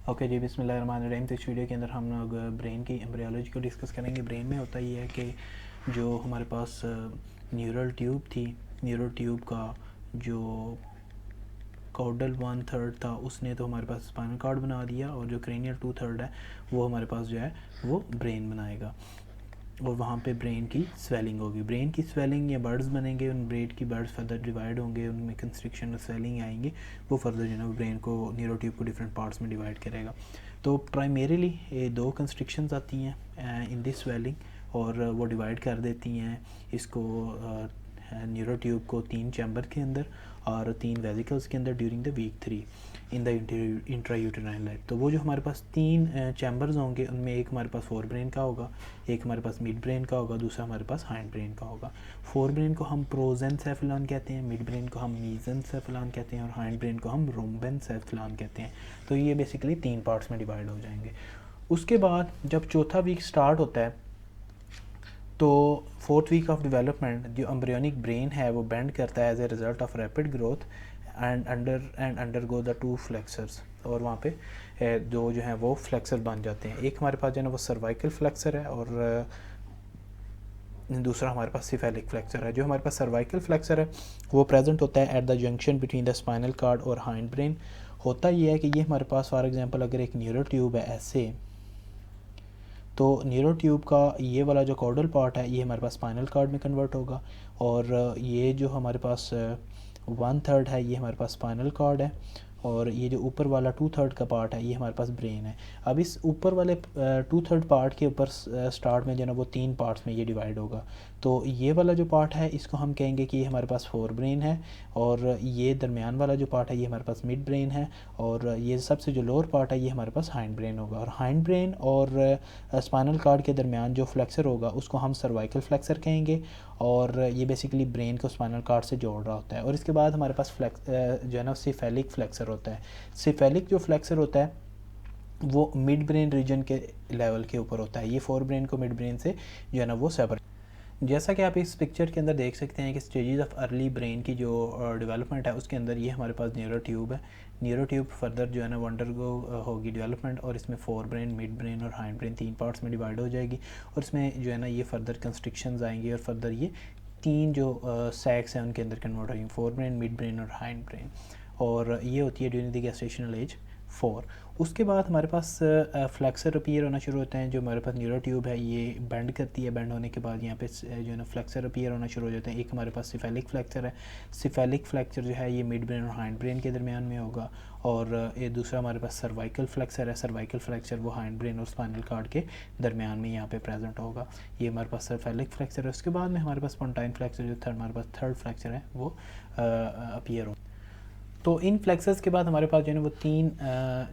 Okay जी, बिस्मिल्लाहिर्रहमानिर्रहीम। तो इस वीडियो के अंदर हम लोग ब्रेन की एम्ब्रियोलॉजी को डिस्कस करेंगे। ब्रेन में होता ये है कि जो हमारे पास न्यूरल ट्यूब थी, न्यूरल ट्यूब का जो कॉर्डल 1/3 था उसने तो हमारे पास स्पाइनल कॉर्ड बना दिया, और जो क्रेनियल 2/3 है वो हमारे पास जो है वो ब्रेन बनाएगा, और वहाँ पे ब्रेन की स्वेलिंग होगी। ब्रेन की स्वेलिंग या बर्ड्स बनेंगे, उन ब्रेन की बर्ड्स फर्दर डिवाइड होंगे, उनमें कंस्ट्रिक्शन और स्वेलिंग आएंगे, वो फर्दर जो है ना ब्रेन को, न्यूरोट्यूब को डिफरेंट पार्ट्स में डिवाइड करेगा। तो प्राइमरीली ये दो कंस्ट्रिक्शंस आती हैं इन दिस स्वेलिंग, और वो डिवाइड कर देती हैं इसको न्यूरोट्यूब को 3 चैम्बर के अंदर और 3 वेजिकल्स के अंदर during the week 3 in the intrauterine life. तो वो जो हमारे पास 3 चैम्बर्स होंगे, उनमें एक हमारे पास फोर ब्रेन का होगा, एक हमारे पास मिड ब्रेन का होगा, दूसरा हमारे पास हाइंड ब्रेन का होगा। फोर ब्रेन को हम प्रोजेंसेफेलॉन कहते हैं, मिड ब्रेन को हम मीजेंसेफेलॉन कहते हैं, और हाइंड ब्रेन को हम रोम्बेनसेफेलॉन कहते हैं। तो ये बेसिकली 3 पार्ट्स में डिवाइड हो जाएंगे। उसके बाद जब चौथा वीक स्टार्ट होता है तो 4th वीक ऑफ डेवलपमेंट जो एम्ब्रियोनिक ब्रेन है वो बेंड करता है as a result of rapid growth and undergo the 2 flexures, और वहाँ पे दो जो हैं वो फ्लेक्सर बन जाते हैं। एक हमारे पास जो है ना वो सर्वाइकल फ्लेक्सर है, और दूसरा हमारे पास सिफेलिक फ्लेक्सर है। जो हमारे पास सर्वाइकल फ्लेक्सर है वो प्रेजेंट होता है at the junction between the spinal cord और हाइंड ब्रेन। होता ये है कि ये हमारे पास फॉर एग्जांपल अगर एक न्यूरो ट्यूब है ऐसे, तो न्यूरो ट्यूब का ये वाला जो कॉर्डल पार्ट है ये हमारे पास स्पाइनल कॉर्ड में कन्वर्ट होगा, और ये जो हमारे पास 1/3 है ये हमारे पास स्पाइनल कॉर्ड है, और ये जो ऊपर वाला 2/3 का पार्ट है ये हमारे पास ब्रेन है। अब इस ऊपर वाले 2/3 पार्ट के ऊपर स्टार्ट में जो ना वो 3 पार्ट्स में ये डिवाइड होगा। तो ये वाला जो पार्ट है इसको हम कहेंगे कि ये हमारे पास फोर ब्रेन है, और ये दरमियान वाला जो पार्ट है ये हमारे पास मिड ब्रेन है, और ये सबसे जो लोअर पार्ट है ये हमारे पास हाइंड ब्रेन होगा। और हाइंड ब्रेन और स्पाइनल कॉर्ड के दरमियान जो फ्लेक्सर होगा उसको हम सर्वाइकल फ्लेक्सर कहेंगे, और ये बेसिकली ब्रेन को स्पाइनल कॉर्ड से जोड़ रहा होता है। और इसके बाद हमारे पास जो है ना सिफेलिक फ्लेक्सर होता है। सिफेलिक जो फ्लेक्सर होता है वो मिड ब्रेन रीजन के लेवल के ऊपर होता है, ये फोर ब्रेन को मिड ब्रेन से जो है ना वो सेपरेट। जैसा कि आप इस पिक्चर के अंदर देख सकते हैं कि स्टेजेस ऑफ अर्ली ब्रेन की जो डेवलपमेंट है उसके अंदर ये हमारे पास न्यूरो ट्यूब है। न्यूरो ट्यूब फर्दर जो है ना अंडरगो होगी डेवलपमेंट, और इसमें फोर ब्रेन, मिड ब्रेन और हाइंड ब्रेन 3 पार्ट्स में डिवाइड हो जाएगी, और इसमें जो है ना ये फर्दर कंस्ट्रिक्शंस आएंगी, और फर्दर ये 3 जो सैक्स हैं उनके अंदर कन्वर्ट होंगे, फोर ब्रेन, मिड ब्रेन और हाइंड ब्रेन, और ये होती है ड्यूरिंग द गेस्टेशनल एज 4। उसके बाद हमारे पास फ्लेक्सर अपीयर होना शुरू होते हैं। जो हमारे पास न्यूरो ट्यूब है ये बेंड करती है, बेंड होने के बाद यहाँ पे जो है ना फ्लेक्सर अपीयर होना शुरू हो जाते हैं। एक हमारे पास सिफेलिक फ्लेक्सर है, सिफेलिक फ्लेक्सर जो है ये मिड ब्रेन और हाइंड ब्रेन के दरमियान में होगा, और ये दूसरा हमारे पास सर्वाइकल फ्लेक्सर है, सर्वाइकल फ्लेक्सर वो हाइंड ब्रेन और स्पाइनल कॉर्ड के दरमियान में यहाँ पे प्रेजेंट होगा, ये हमारे पास सिफेलिक फ्लेक्सर है। उसके बाद में हमारे पास पोंटाइन फ्लेक्सर जो हमारे पास थर्ड फ्लेक्सर है वो अपीयर हो। तो इन फ्लेक्सर्स के बाद हमारे पास जो है ना वो 3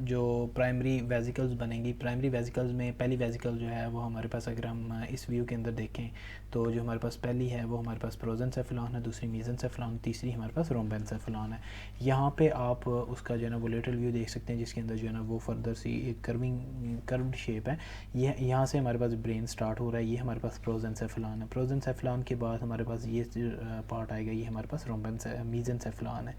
जो प्राइमरी वेजिकल्स बनेंगी। प्राइमरी वेजिकल्स में पहली वेजिकल जो है वो हमारे पास, अगर हम इस व्यू के अंदर देखें तो जो हमारे पास पहली है वो हमारे पास प्रोजेंसेफेलॉन है, दूसरी मीजेंसेफेलॉन, तीसरी हमारे पास रोम्बेनसेफेलॉन है। यहाँ पे आप उसका जो है ना वो लेटरल व्यू देख सकते हैं जिसके अंदर जो है ना वो फर्दर सी एक कर्व्ड शेप है। ये यहाँ से हमारे पास ब्रेन स्टार्ट हो रहा है, ये हमारे पास प्रोजेंसेफेलॉन है। प्रोजेंसेफेलॉन के बाद हमारे पास ये पार्ट आएगा, ये हमारे पास मीजेंसेफेलॉन है।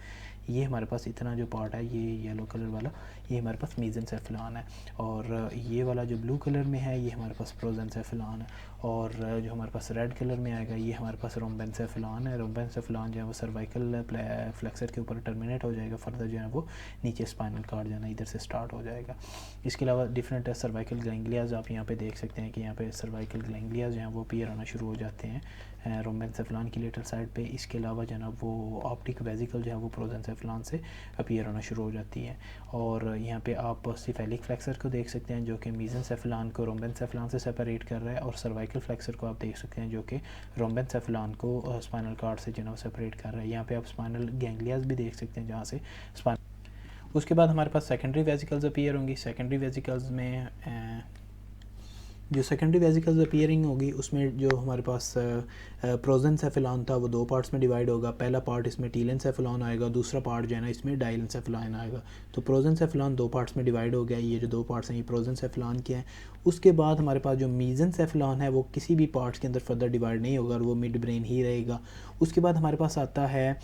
ये हमारे पास इतना जो पार्ट है ये येलो कलर वाला, ये हमारे पास मीजेंसेफेलॉन है, और ये वाला जो ब्लू कलर में है ये हमारे पास प्रोजेंसेफेलॉन है, और जो हमारे पास रेड कलर में आएगा ये हमारे पास रोम्बेनसेफेलॉन है। रोम्बेनसेफेलॉन जो है वो सर्वाइकल फ्लेक्सर के ऊपर टर्मिनेट हो जाएगा, फर्दर जो है वो नीचे स्पाइनल कॉर्ड जो है ना इधर से स्टार्ट हो जाएगा। इसके अलावा डिफरेंट सर्वाइकल गैंग्लियाज आप यहाँ पे देख सकते हैं कि यहाँ पे सर्वाइकल गैंग्लियाज जो हैं वो अपीयर होना शुरू हो जाते हैं रोम्बेनसेफेलॉन की लेटर साइड पे। इसके अलावा जो है ना वो ऑप्टिक वेजिकल जो है वो प्रोजेंसेफेलॉन से अपीयर होना शुरू हो जाती है, और यहाँ पे आप सिफेलिक फ्लेक्सर को देख सकते हैं जो कि मीजेंसेफेलॉन को रोम्बेनसेफेलॉन से सेपरेट कर रहा है, और सर्वाइकल फ्लेक्सर को आप देख सकते हैं जो कि रोम्बेनसेफेलॉन को स्पाइनल कॉर्ड से जो है सेपरेट कर रहा है। यहाँ पे आप स्पाइनल गैंग्लियाज भी देख सकते हैं जहाँ से स्पाइनल। उसके बाद हमारे पास सेकेंडरी वेजिकल्स अपीयर होंगी। सेकेंडरी वेजिकल्स में जो सेकेंडरी वेजिकल्स अपीयरिंग होगी उसमें जो हमारे पास प्रोजेंसेफेलॉन था वो 2 पार्ट्स में डिवाइड होगा। पहला पार्ट इसमें टीलेंसेफेलॉन आएगा, दूसरा पार्ट जो है ना इसमें डाइलेंसेफेलॉन आएगा। तो प्रोजेंसेफेलॉन 2 पार्ट्स में डिवाइड हो गया, ये जो 2 पार्ट्स हैं ये प्रोजेंसेफेलॉन के हैं। उसके बाद हमारे पास जो मीजेंसेफेलॉन है वो किसी भी पार्ट्स के अंदर फर्दर डिवाइड नहीं होगा और वो मिड ब्रेन ही रहेगा। उसके बाद हमारे पास आता है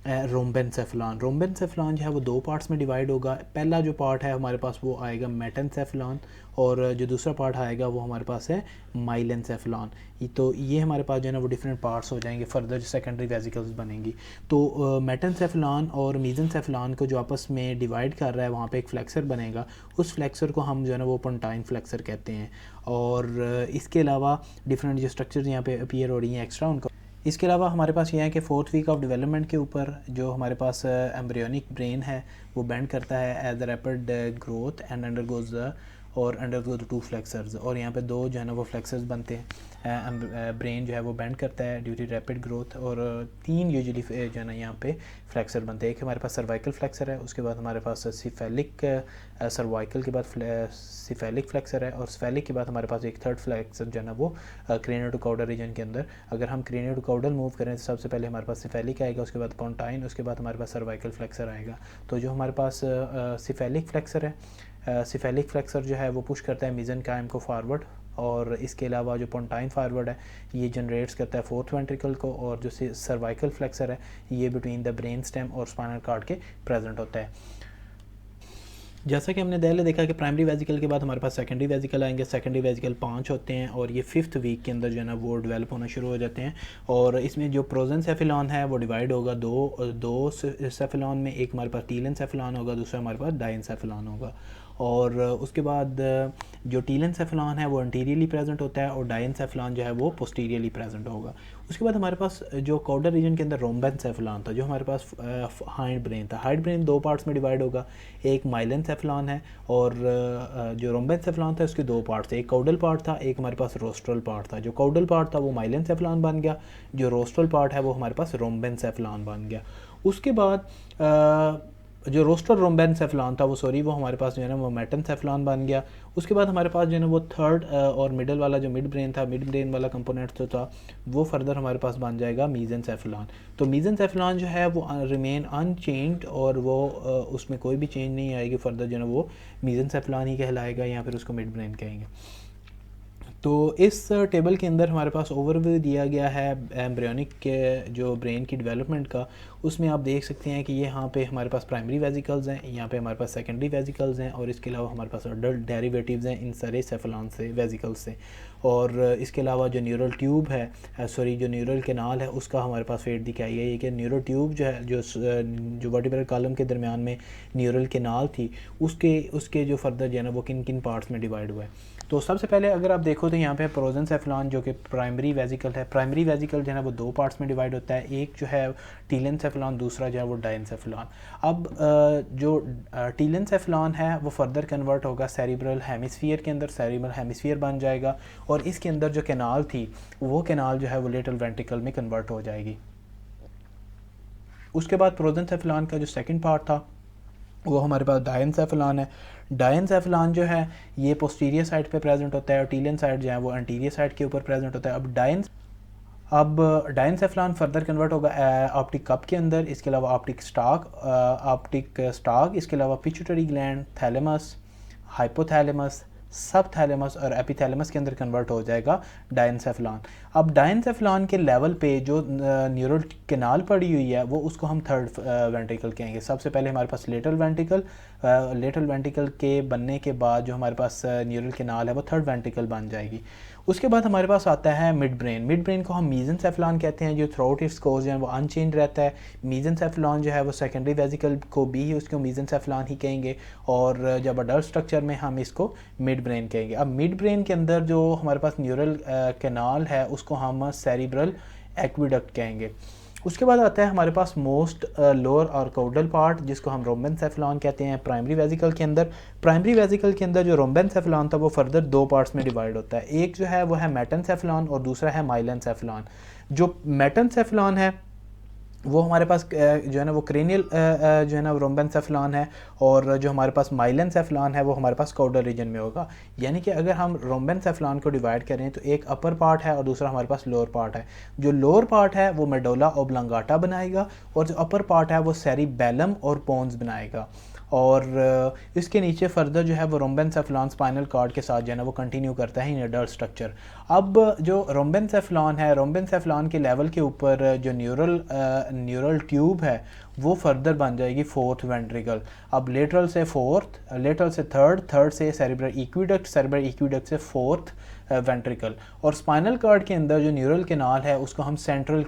रोम्बेनसेफेलॉन। रोम्बेनसेफेलॉन जो है वो दो पार्ट्स में डिवाइड होगा। पहला जो पार्ट है हमारे पास वो आएगा मेटेनसेफेलॉन, और जो दूसरा पार्ट आएगा वो हमारे पास है माइलेनसेफेलॉन। तो ये हमारे पास जो है ना वो डिफरेंट पार्ट्स हो जाएंगे, फर्दर जो सेकेंडरी वेसिकल्स बनेंगी। तो मेटेनसेफेलॉन और मीजेनसेफेलॉन को जो आपस में डिवाइड कर रहा है वहाँ पे एक फ्लेक्सर बनेगा, उस फ्लेक्सर को हम जो है ना वो पोंटाइन फ्लेक्सर कहते हैं। और इसके अलावा डिफरेंट जो स्ट्रक्चर्स यहाँ पे अपीयर हो रही हैं एक्स्ट्रा उनका। इसके अलावा हमारे पास ये है कि 4th वीक ऑफ डेवलपमेंट के ऊपर जो हमारे पास एम्ब्रियोनिक ब्रेन है वो बेंड करता है as a rapid growth and undergoes the 2 flexures. और यहाँ पे 2 जो है ना वो फ्लेक्सर्स बनते हैं। ब्रेन जो है वो बेंड करता है ड्यू टू रैपिड ग्रोथ, और 3 यूजुअली जो है ना यहाँ पे फ्लेक्सर बनते हैं। एक हमारे पास सर्वाइकल फ्लेक्सर है, उसके बाद हमारे पास सिफेलिक सर्वाइकल के बाद सिफेलिक फ्लेक्सर है, और सिफेलिक के बाद हमारे पास एक थर्ड फ्लेक्सर जो है ना वो क्रेनियोटोकाउडल रीजन के अंदर। अगर हम क्रेनियोटोकाउडल मूव करें तो सबसे पहले हमारे पास सिफेलिक आएगा, उसके बाद पोंटाइन, उसके बाद हमारे पास सर्वाइकल फ्लेक्सर आएगा। तो जो हमारे पास सिफेलिक फ्लेक्सर है, सिफेलिक फ्लेक्सर जो है वो पुश करता है मेसेनकाइम को फॉरवर्ड, और इसके अलावा जो पोंटाइन फॉरवर्ड है ये जनरेट्स करता है 4th वेंट्रिकल को, और जो सर्वाइकल फ्लेक्सर है ये बिटवीन द ब्रेन स्टेम और स्पाइनल कॉर्ड के प्रेजेंट होता है। जैसा कि हमने पहले देखा कि प्राइमरी वेसिकल के बाद हमारे पास सेकेंडरी वेसिकल आएंगे। सेकेंडरी वेसिकल 5 होते हैं, और ये 5th वीक के अंदर जो है ना वो डेवलप होना शुरू हो जाते हैं। और इसमें जो प्रोजेनसेफेलॉन है वो डिवाइड होगा दो सेफेलॉन में। एक हमारे पास टीलेनसेफेलॉन होगा, दूसरा हमारे पास डाइनसेफेलॉन होगा। और उसके बाद जो टीलेनसेफेलॉन है वो एंटीरियरली प्रेजेंट होता है, और डाइनसेफेलॉन जो है वो पोस्टीरियरली प्रेजेंट होगा। उसके बाद हमारे पास जो काउडल रीजन के अंदर रोम्बेनसेफेलॉन था, जो हमारे पास हाइंड ब्रेन था। हाइंड ब्रेन 2 पार्ट्स में डिवाइड होगा, एक माइलेनसेफेलॉन है, और जो रोम्बेनसेफेलॉन था उसके 2 पार्ट्स थे, एक काउडल पार्ट था, एक हमारे पास रोस्ट्रल पार्ट था। जो काउडल पार्ट था वो माइलेनसेफेलॉन बन गया, जो रोस्ट्रल पार्ट है वो हमारे पास रोम्बेनसेफेलॉन बन गया। उसके बाद जो रोस्ट्रल रोम्बेनसेफेलॉन था वो हमारे पास जो है ना वो मेटेनसेफेलॉन बन गया। उसके बाद हमारे पास जो है ना वो थर्ड और मिडल वाला जो मिड ब्रेन था, मिड ब्रेन वाला कंपोनेंट जो था वो फर्दर हमारे पास बन जाएगा मीजेनसेफेलॉन। तो मीजेनसेफेलॉन जो है वो रिमेन अनचेंज्ड, और वो उसमें कोई भी चेंज नहीं आएगी, फर्दर जो है ना वो मीजेनसेफेलॉन ही कहलाएगा, या फिर उसको मिड ब्रेन कहेंगे। तो इस टेबल के अंदर हमारे पास ओवरव्यू दिया गया है एम्ब्रियोनिक के जो ब्रेन की डेवलपमेंट का। उसमें आप देख सकते हैं कि यहाँ पे हमारे पास प्राइमरी वेसिकल्स हैं, यहाँ पे हमारे पास सेकेंडरी वेसिकल्स हैं, और इसके अलावा हमारे पास अडल्ट डेरिवेटिव्स हैं इन सारे सेफेलॉन से वेसिकल्स से। और इसके अलावा जो न्यूरल ट्यूब है, जो न्यूरल कैनाल है, उसका हमारे पास फेट दिखाई है कि न्यूरल ट्यूब जो है जो वर्टिब्रल कॉलम के दरमियान में न्यूरल कैनाल थी, उसके जो फर्दर जो है ना वो किन किन पार्ट्स में डिवाइड हुआ है। तो सबसे पहले अगर आप देखो तो यहाँ पे प्रोजेनसेफेलॉन जो कि प्राइमरी वेसिकल है। प्राइमरी वेसिकल जो है ना वो 2 पार्ट्स में डिवाइड होता है, एक जो है टीलेनसेफेलॉन, दूसरा जो है वो डाइनसेफेलॉन। अब जो टीलेनसेफेलॉन है वो फर्दर कन्वर्ट होगा सेरिब्रल हेमिस्फीयर के अंदर, सेरिब्रल हेमिस्फीयर बन जाएगा, और इसके अंदर जो कैनाल थी वो कैनाल जो है वो लेटरल वेंट्रिकल में कन्वर्ट हो जाएगी। उसके बाद प्रोजेनसेफेलॉन का जो सेकेंड पार्ट था वो हमारे पास डाइनसेफेलॉन है। डाइनसेफेलॉन जो है ये पोस्टीरियर साइड पे प्रेजेंट होता है, और टीलियन साइड जो है वो एंटीरियर साइड के ऊपर प्रेजेंट होता है। अब डाइनसेफेलॉन फर्दर कन्वर्ट होगा ऑप्टिक कप के अंदर, इसके अलावा ऑप्टिक स्टाक, इसके अलावा पिट्यूटरी ग्लैंड, थैलेमस, हाइपोथैलेमस, सब थैलेमस और एपिथैलेमस के अंदर कन्वर्ट हो जाएगा डाइनसेफेलॉन। अब डाइनसेफेलॉन के लेवल पे जो न्यूरल कैनाल पड़ी हुई है वो उसको हम थर्ड वेंट्रिकल कहेंगे। सबसे पहले हमारे पास लेटरल वेंट्रिकल के बनने के बाद जो हमारे पास न्यूरल कैनाल है वो थर्ड वेंट्रिकल बन जाएगी। उसके बाद हमारे पास आता है मिड ब्रेन को हम मीजेनसेफेलॉन कहते हैं, जो थ्रू आउट इट्स कोर्स जो है वो अनचेंज रहता है। मीजेनसेफेलॉन जो है वो सेकेंडरी वेसिकल को भी उसको मीजेनसेफेलॉन ही कहेंगे, और जब अडल्ट स्ट्रक्चर में हम इसको मिड ब्रेन कहेंगे। अब मिड ब्रेन के अंदर जो हमारे पास न्यूरल कैनाल है उसको हम सेरिब्रल एक्विडक्ट कहेंगे। उसके बाद आता है हमारे पास मोस्ट लोअर और काउडल पार्ट, जिसको हम रोम्बेनसेफेलॉन कहते हैं प्राइमरी वेसिकल के अंदर। प्राइमरी वेसिकल के अंदर जो रोम्बेनसेफेलॉन था वो फर्दर 2 पार्ट्स में डिवाइड होता है, एक जो है वो है मेटेनसेफेलॉन और दूसरा है माइलेनसेफेलॉन। जो मेटेनसेफेलॉन है वो हमारे पास जो है ना वो क्रेनियल जो है ना रोम्बेनसेफेलॉन है, और जो हमारे पास माइलेनसेफेलॉन है वो हमारे पास काउडल रीजन में होगा। यानी कि अगर हम रोम्बेनसेफेलॉन को डिवाइड करें तो एक अपर पार्ट है और दूसरा हमारे पास लोअर पार्ट है। जो लोअर पार्ट है वो मेडुला ओब्लांगाटा बनाएगा, और जो अपर पार्ट है वो सेरिबेलम और पोन्स बनाएगा। और इसके नीचे फर्दर जो है वो रोम्बेनसेफलॉन स्पाइनल कॉर्ड के साथ जो है ना वो कंटिन्यू करता है इन एडल्ट स्ट्रक्चर। अब जो रोम्बेनसेफलॉन है, रोम्बेनसेफलॉन के लेवल के ऊपर जो न्यूरल ट्यूब है वो फर्दर बन जाएगी फोर्थ वेंट्रिकल। अब लेटरल से फोर्थ, लेटरल से थर्ड, थर्ड से सेरेब्रल इक्विडक्ट, सेरेब्रल इक्विडक्ट से फोर्थ वेंट्रिकल। और स्पाइनल कॉर्ड के अंदर जो न्यूरल कैनाल है उसको हम सेंट्रल